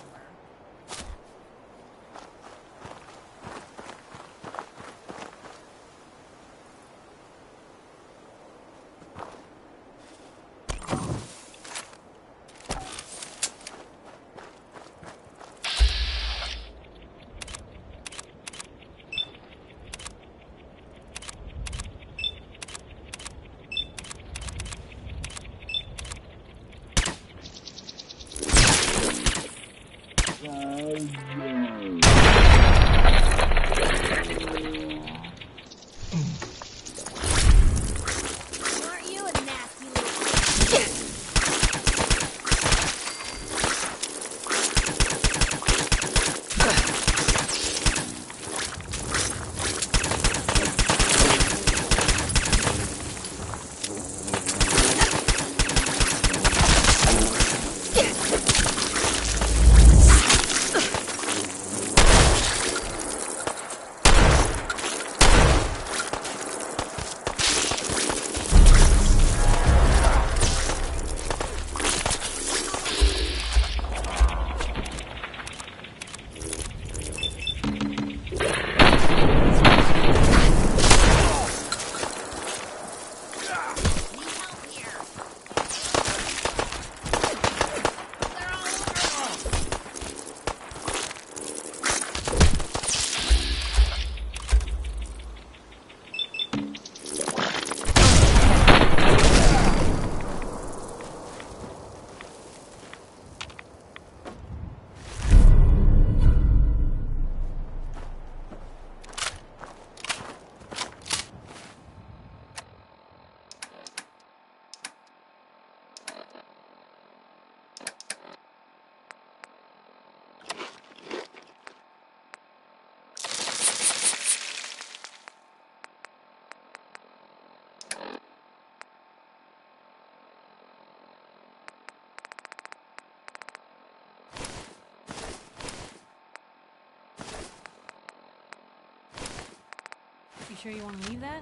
[SPEAKER 10] sure you want to leave that?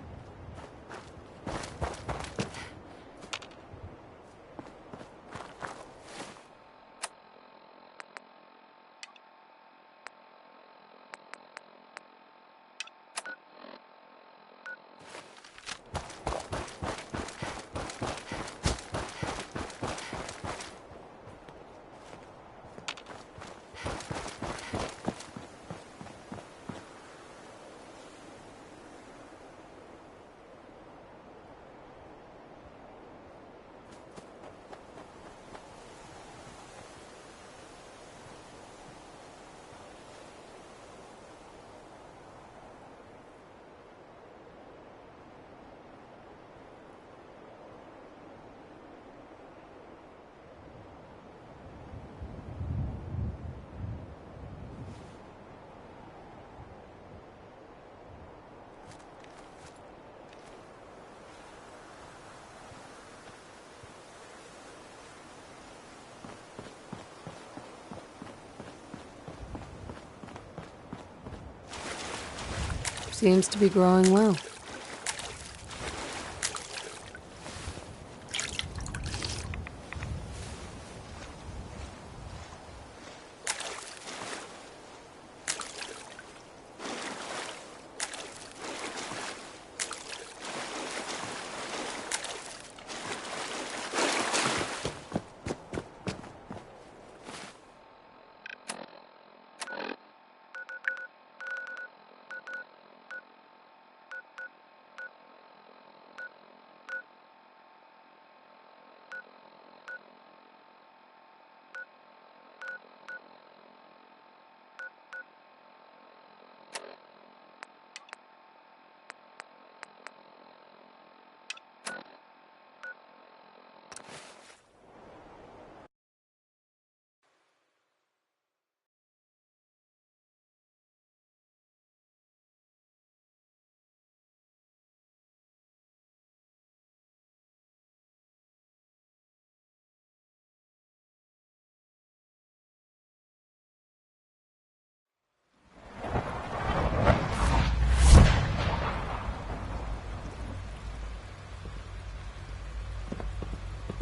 [SPEAKER 12] Seems to be growing well.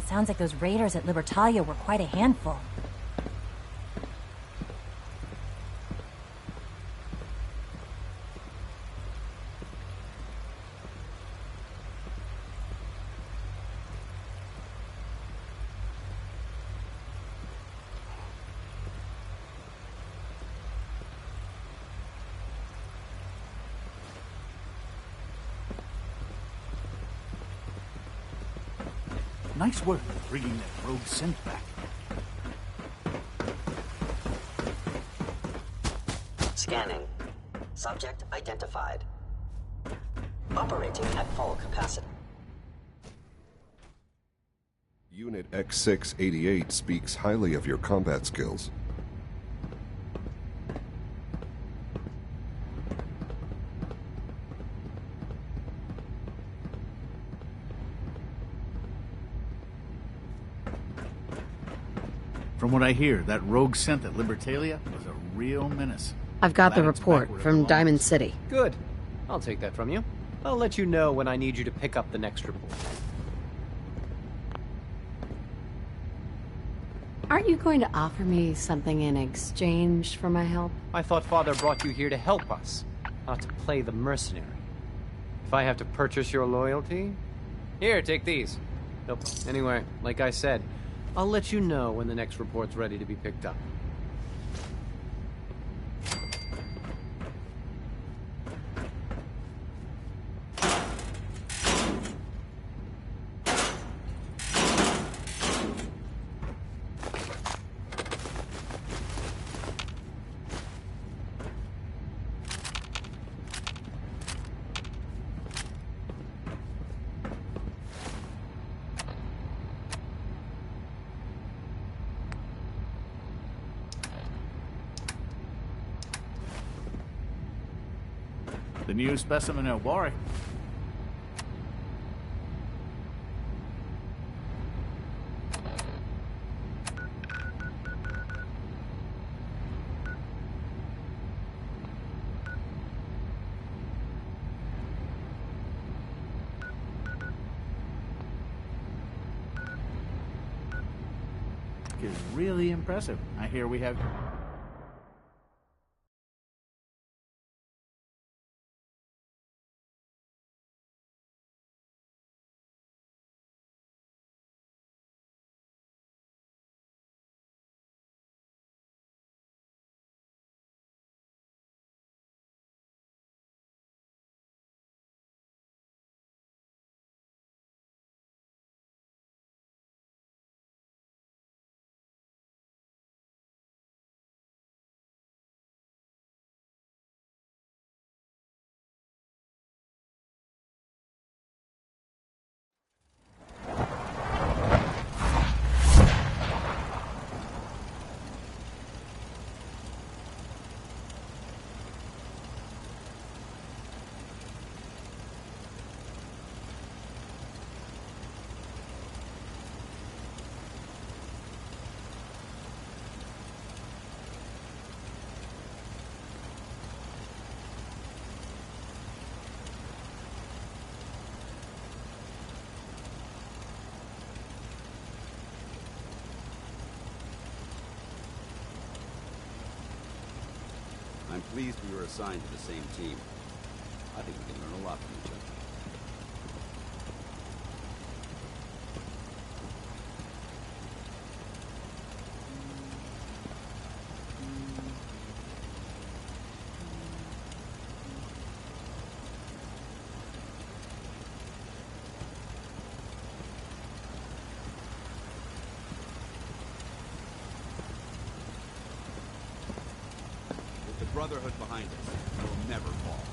[SPEAKER 5] Sounds like those raiders at Libertalia were quite a handful.
[SPEAKER 14] Nice work bringing that rogue synth back.
[SPEAKER 13] Scanning. Subject identified. Operating at full capacity.
[SPEAKER 17] Unit X688 speaks highly of your combat skills.
[SPEAKER 14] From what I hear, that rogue synth at Libertalia was a real menace.
[SPEAKER 12] I've got the
[SPEAKER 14] Glad it's
[SPEAKER 12] report
[SPEAKER 14] back where it
[SPEAKER 12] from
[SPEAKER 14] belongs.
[SPEAKER 12] Diamond City.
[SPEAKER 8] Good. I'll take that from you. I'll let you know when I need you to pick up the next report.
[SPEAKER 12] Aren't you going to offer me something in exchange for my help?
[SPEAKER 8] I thought Father brought you here to help us, not to play the mercenary. If I have to purchase your loyalty... Here, take these. Nope. Anyway, like I said, I'll let you know when the next report's ready to be picked up.
[SPEAKER 14] The new specimen at Warwick. is really impressive. I hear we have...
[SPEAKER 15] I'm pleased we were assigned to the same team. I think we can learn a lot from each other. Brotherhood behind us will never fall.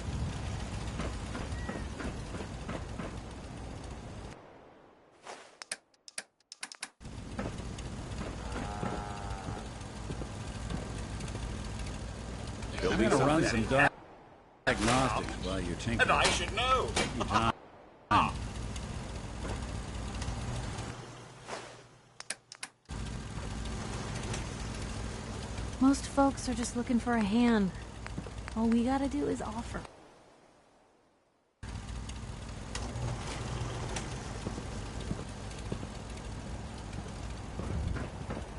[SPEAKER 20] I'm going to run some diagnostics while you're tinkering.
[SPEAKER 9] And I should know.
[SPEAKER 20] Take your time.
[SPEAKER 10] Most folks are just looking for a hand. All we gotta do is offer.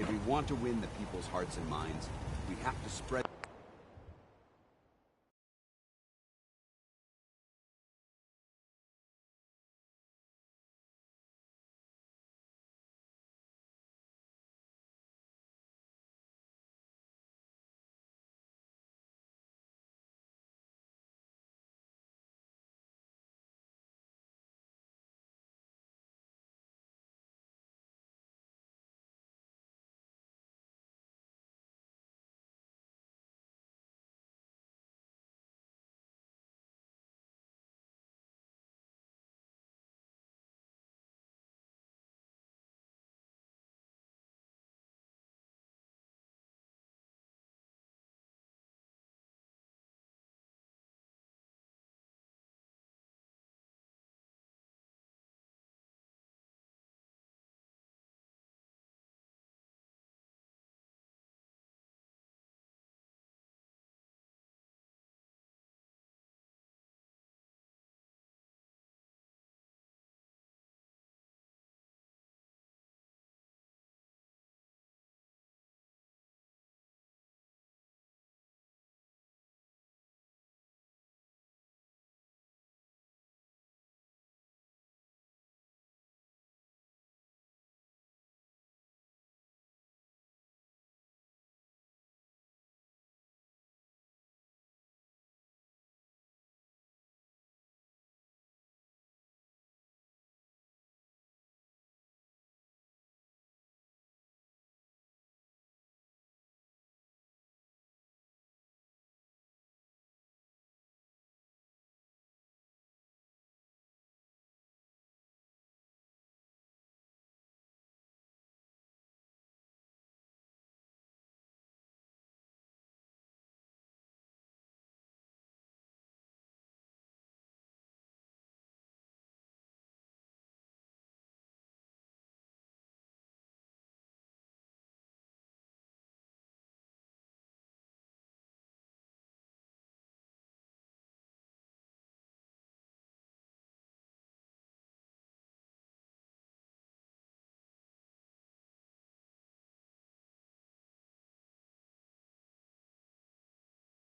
[SPEAKER 15] If we want to win the people's hearts and minds, we have to spread